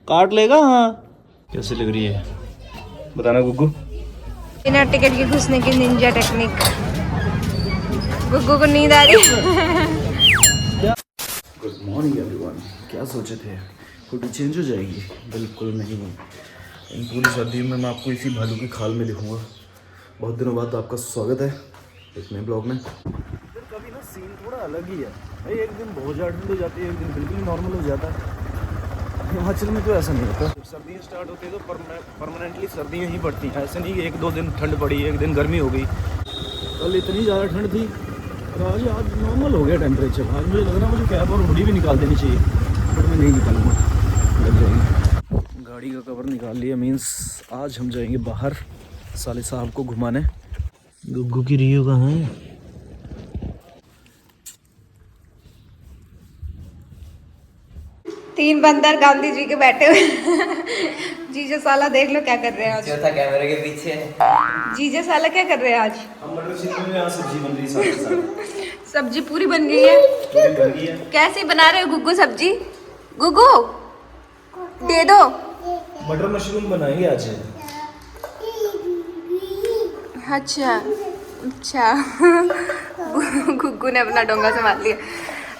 काट लेगा। हाँ कैसे लग रही है बताना गुग्गू। बिना टिकट के घुसने की निंजा टेक्निक। गुग्गू को नींद आ रही है। Good morning everyone. क्या सोचे थे हुडी चेंज हो जाएगी? बिल्कुल नहीं। इन पूरी सर्दी में मैं आपको इसी भालू की खाल में दिखूंगा। बहुत दिनों बाद आपका स्वागत है एक नए ब्लॉग में। कभी ना सीन थोड़ा अलग ही है भाई। एक दिन बहुत ज़्यादा ठंड हो जाती है, एक दिन बिल्कुल नॉर्मल हो जाता है। हिमाचल में तो ऐसा नहीं होता। जब सर्दियाँ स्टार्ट होती है तो परमानेंटली सर्दियाँ ही पड़ती हैं। ऐसे नहीं कि एक दो दिन ठंड पड़ी, एक दिन गर्मी हो गई। कल इतनी ज़्यादा ठंड थी और आज नॉर्मल हो गया टेम्परेचर। आज मुझे लग रहा है मुझे कैब और हुडी भी निकाल देनी चाहिए, बट मैं नहीं निकालूंगा, लग जाएगी। गाड़ी का कवर निकाल लिया, मीन्स आज हम जाएंगे बाहर साले साहब को घुमाने। गुग्गू की रियो कहाँ है? तीन बंदर गांधी जी के बैठे हुए। जीजा साला देख लो क्या कर रहे हैं आज। चौथा कैमरे के पीछे। जीजा साला क्या कर रहे हैं आज? हम मटर चिकन में यहाँ सब्जी बन रही है साथ के साथ। सब्जी पूरी बन गई है। पूरी बन गई है। कैसे बना रहे हो गुग्गू सब्जी? गुग्गू दे दो। मटर मशरूम बनाएंगे आज। अच्छा अच्छा। गुग्गू ने अपना डोंगा संभाल लिया।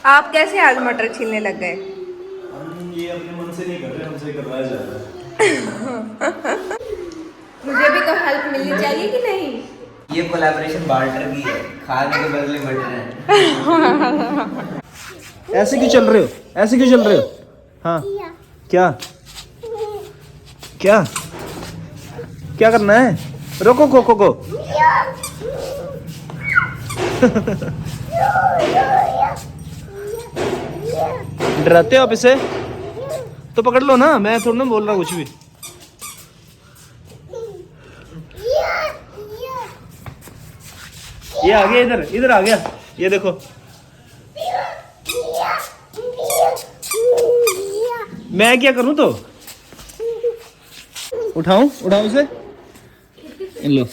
आप कैसे आज मटर छीलने लग गए? हम ये अपने मन से नहीं कर रहे, हमसे करवाया जा रहा है। मुझे भी तो हेल्प मिलनी चाहिए कि नहीं? ये कोलैबोरेशन बार्टर की है, खाने के बदले मटर है। ऐसे क्यों चल रहे हो? ऐसे क्यों चल रहे हो? हाँ क्या क्या क्या करना है? रोको कोको को। डराते हो आप इसे? तो पकड़ लो ना, मैं थोड़ा ना बोल रहा कुछ भी। ये आ गया, इधर इधर आ गया, ये देखो। मैं क्या करूं तो? उठाऊं उठाऊं इसे? इन लो।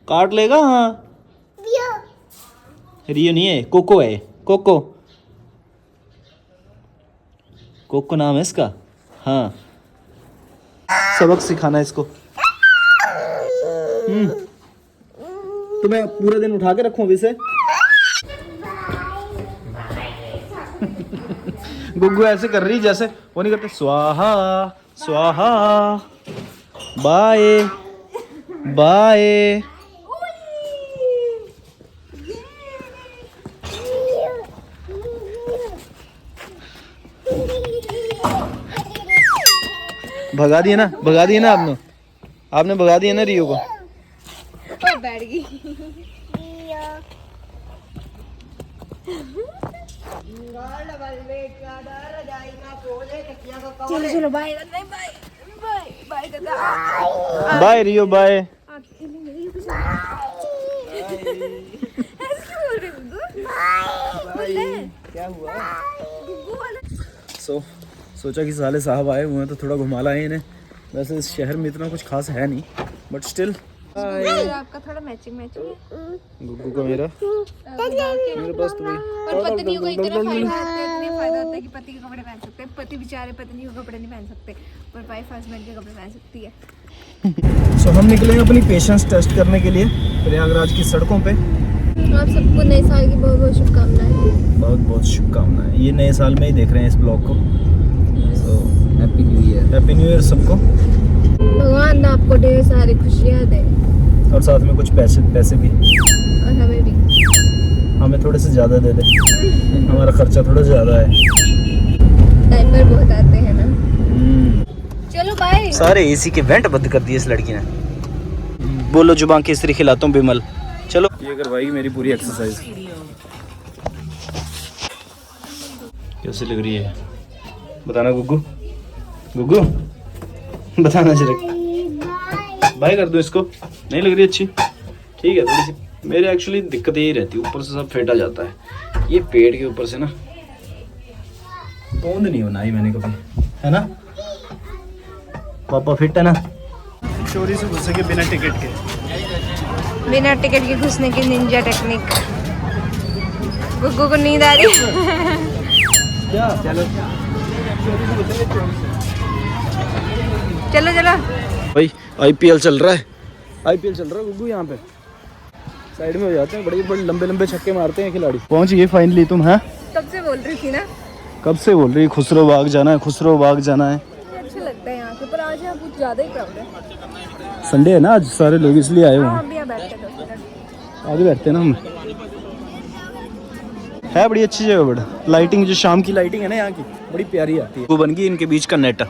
काट लेगा। हाँ रियो नहीं है, कोको है। कोको कोको नाम है इसका। हाँ सबक सिखाना है इसको। तो मैं पूरे दिन उठा के रखूं अभी से? गुग्गू ऐसे कर रही जैसे वो नहीं करते स्वाहा स्वाहा। Bye bye. भगा दिए ना, भगा दिए ना आपने। आपने भगा दिया ना रियो को। बैठ गई। चलो चलो बाय बाय बाय बाय दादा। बाय रियो बाय। क्या हुआ? सोचा कि साले साहब आए हुए हैं तो थोड़ा घुमा लाए इन्हें। वैसे इस शहर में इतना कुछ खास है नहीं, बट स्टिल। आपका थोड़ा मैचिंग मैचिंग है। गुग्गू का मेरे पास तो और पत्नियों को इतना फायदा होता है कि पति के कपड़े पहन सकते हैं। पति बेचारे पत्नी के कपड़े नहीं पहन सकते, पर वाइफ हस्बैंड के कपड़े पहन सकती है। सो हम निकले हैं अपनी पेशेंस टेस्ट करने के लिए प्रयागराज की सड़कों पे। आप सबको नए साल की बहुत बहुत शुभकामनाएं। बहुत बहुत शुभकामनाएं। ये नए साल में ही देख रहे हैं इस ब्लॉग को। So happy new year. Happy new year सबको। भगवान आपको ढेर सारी खुशियाँ दे और साथ में कुछ पैसे भी। और हमें भी। हमें थोड़े से ज़्यादा दे दे, हमारा खर्चा थोड़ा ज़्यादा है। टाइमर बहुत आते हैं ना। चलो बाय। सारे एसी के वेंट बंद कर दिए इस लड़की ने। बोलो जुबान केसरी खिलाता हूँ बिमल। चलो ये करवाएगी मेरी पूरी एक्सरसाइज। कैसे लग रही है बताना गुग्गू। गुग्गू बताना जरा। बाय कर दो इसको। नहीं लग रही अच्छी? ठीक है। थोड़ी सी मेरे एक्चुअली दिक्कत यही रहती है, ऊपर से सब फेंटा जाता है। ये पेट के ऊपर से ना गोंद नहीं बनाई मैंने कभी, है ना? पापा फिट है ना? चोरी से घुसेंगे बिना टिकट के। बिना टिकट के घुसने की निंजा टेक्निक। गुग्गू को नींद आ रही है। चलो चलो चलो। भाई IPL चल रहा है, IPL चल रहा है गुग्गू। यहाँ पे साइड में हो जाते हैं, बड़े बड़े लंबे लंबे छक्के मारते हैं खिलाड़ी। पहुंच गए फाइनली तुम? हैं कब से बोल रही थी ना? कब से बोल रही? खुसरो बाग जाना है, खुसरो बाग जाना है। अच्छा लगता है यहाँ पे, पर आज यहाँ कुछ ज़्यादा ही क्राउड है। संडे है ना आज, सारे लोग इसलिए आए हुए हैं। हम भी यहाँ बैठते हैं 10 मिनट। आगे बैठते हैं ना हम। है बड़ी अच्छी जगह, बड़ा लाइटिंग, जो शाम की लाइटिंग है ना यहाँ की, बड़ी प्यारी आती है। वो बन गई इनके बीच का नेट।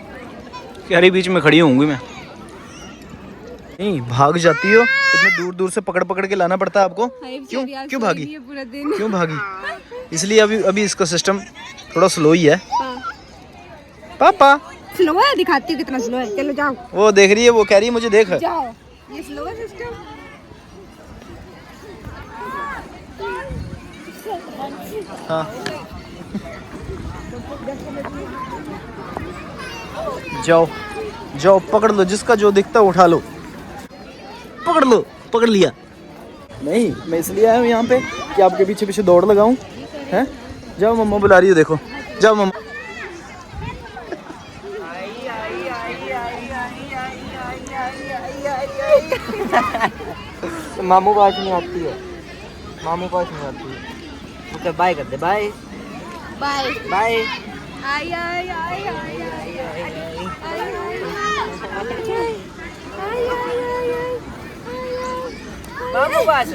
यारी बीच में खड़ी होंगी मैं। नहीं भाग जाती हो, इतने दूर दूर से पकड़ पकड़ के लाना पड़ता है आपको। क्यों भागी? पूरा दिन क्यों भागी? इसलिए अभी इसका सिस्टम थोड़ा स्लो ही है। पापा स्लो है, दिखाती हूँ कितना स्लो है। चलो जाओ। वो देख रही है, वो कह रही है मुझे देख। जाओ, ये स्लो है सिस्टम। हाँ जाओ जाओ, पकड़ लो, जिसका जो दिखता है उठा लो। पकड़ लो, पकड़ लिया। नहीं मैं इसलिए आया हूँ यहाँ पे कि आपके पीछे पीछे दौड़ लगाऊं। हैं? जाओ, मम्मा बुला रही हो, देखो। जाओ मम्मा। मामू पास नहीं आती है, मामू पास नहीं आती है। ओके बाय कर दे, बाय बाय बाय। आई आई आई आई मामू पास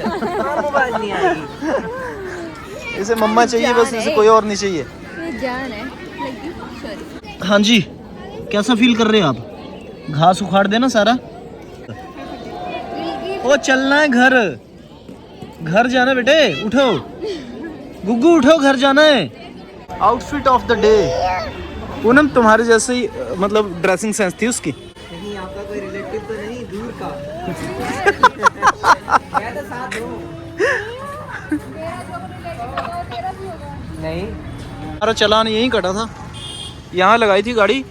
नहीं आएगी। इसे मम्मा चाहिए बस, इसे कोई और नहीं चाहिए। ये जान है लगी। सॉरी। हाँ जी, कैसा फील कर रहे हैं आप? घास उखाड़ देना सारा। ओ चलना है घर, घर जाना बेटे, उठो गुग्गू, उठो, घर जाना है। Outfit of the day. Poonam तुम्हारे जैसे ही मतलब ड्रेसिंग सेंस थी उसकी। नहीं आपका कोई रिलेटिव तो नहीं, दूर का। मैं तो साथ हूँ। नहीं हमारा चालान यहीं कटा था, यहाँ लगाई थी गाड़ी,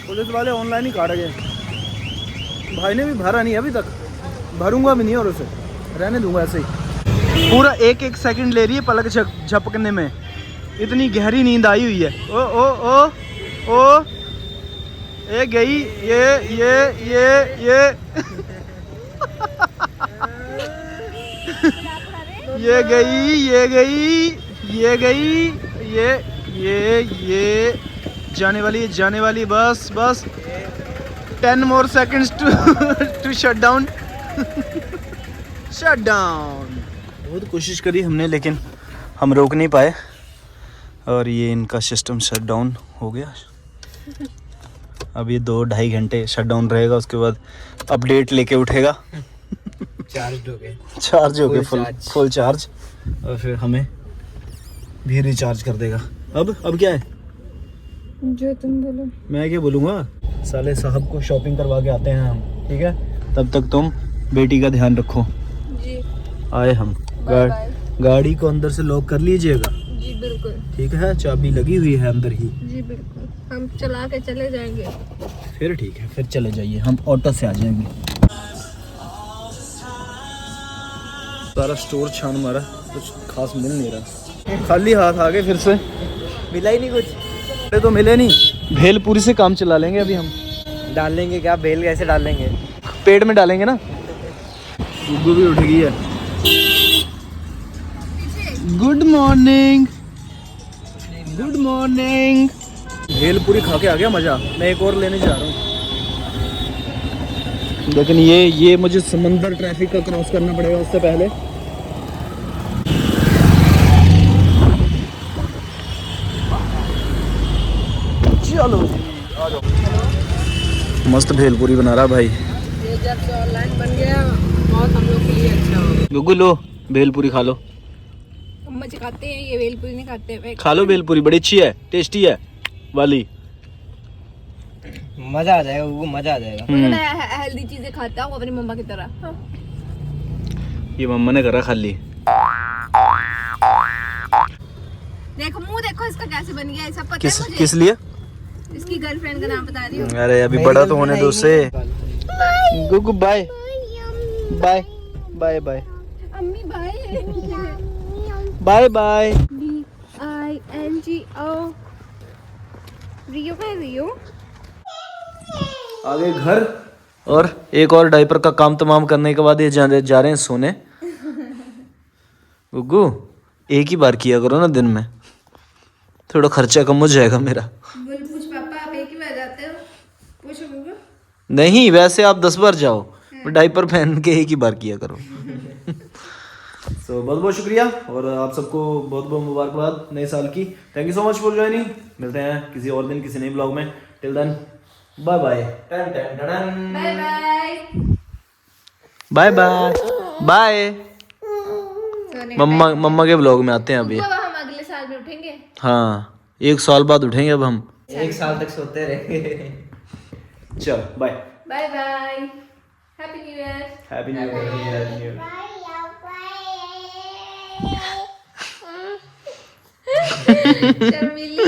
पुलिस वाले ऑनलाइन ही काट गए। भाई ने भी भरा नहीं अभी तक, भरूंगा भी नहीं और उसे रहने दूंगा ऐसे ही। पूरा एक एक सेकंड ले रही है पलक झपकने में, इतनी गहरी नींद आई हुई है। ओ ओ ओ ओ, ये गई, ये ये गई, ये गई, ये गई, ये जाने वाली, जाने वाली। बस बस 10 more seconds to shut down। Shut down. बहुत कोशिश करी हमने, लेकिन हम रोक नहीं पाए और ये इनका सिस्टम शट डाउन हो गया। अब ये 2-2.5 घंटे शट डाउन रहेगा, उसके बाद अपडेट लेके उठेगा। चार्ज हो गए, चार्ज हो गए, फुल चार्ज, और फिर हमें भी रिचार्ज कर देगा। अब क्या है? जो तुम बोलो। मैं क्या बोलूँगा? साले साहब को शॉपिंग करवा के आते हैं हम, ठीक है? तब तक तुम बेटी का ध्यान रखो। जी आए हम। बाय। गाड़ी को अंदर से लॉक कर लीजिएगा, जी बिल्कुल। ठीक है? चाबी लगी हुई है अंदर ही। जी बिल्कुल, हम चला के चले जाएंगे। फिर ठीक है, फिर चले जाइए, हम ऑटो से आ जाएंगे। सारा स्टोर छान मारा, कुछ खास मिल नहीं रहा, खाली हाथ आ गए फिर से। मिला ही नहीं कुछ। अरे तो मिले नहीं, भेलपुरी से काम चला लेंगे अभी हम। डालेंगे क्या? बेल कैसे डालेंगे? पेट में डालेंगे ना। गुग्गू भी उठ गई है। Good morning, good morning. Bhelpuri खा के आ गया मजा, मैं एक और लेने जा रहा हूँ, लेकिन ये मुझे समंदर ट्रैफिक का क्रॉस करना पड़ेगा उससे पहले। चलो आ जाओ। मस्त भेलपुरी बना रहा भाई। ये जब से ऑनलाइन बन गया बहुत हम लोग के लिए अच्छा हो गया। गुग्गू लो भेलपुरी खा लो। अम्मा जी खाते हैं, ये भेलपुरी नहीं खाते हैं। खा लो भेलपुरी, बड़ी अच्छी है, टेस्टी है वाली। मजा आ जाएगा वो, मजा आ जाएगा। हेल्दी चीजें खाता हूँ अपनी मम्मा की तरह। हाँ। ये मम्मा ने करा खाली। देखो मुंह देखो इसका कैसे बन गया, ऐसा पता है किस मुझे। किस लिए? इसकी गर्लफ्रेंड का नाम बता रही हूँ। अरे अभी बड़ा तो होने दो उसे। गुगु बाय बाय बाय बाय अम्मी बाय। Bye bye. BINGO। रियो का रियो। आगे घर और एक और डायपर का काम तमाम करने के बाद ये जा रहे हैं सोने। गुग्गू एक ही बार किया करो ना दिन में, थोड़ा खर्चा कम हो जाएगा मेरा। बोल पूछ पापा, आप एक ही बार जाते हो? पूछो गुगु। नहीं वैसे आप 10 बार जाओ, डायपर पहन के एक ही बार किया करो। तो बहुत बहुत शुक्रिया और आप सबको बहुत बहुत मुबारकबाद नए साल की। Thank you so much for joining. मिलते हैं किसी और दिन किसी नए ब्लॉग में। Till then bye bye. Bye bye bye. Bye bye. मम्मा के ब्लॉग में आते हैं अभी। अब हम अगले साल में उठेंगे। हाँ 1 साल बाद उठेंगे अब हम। 1 साल तक सोते रहेंगे। चल bye bye bye. Happy new year. Happy new year. शर्मिली।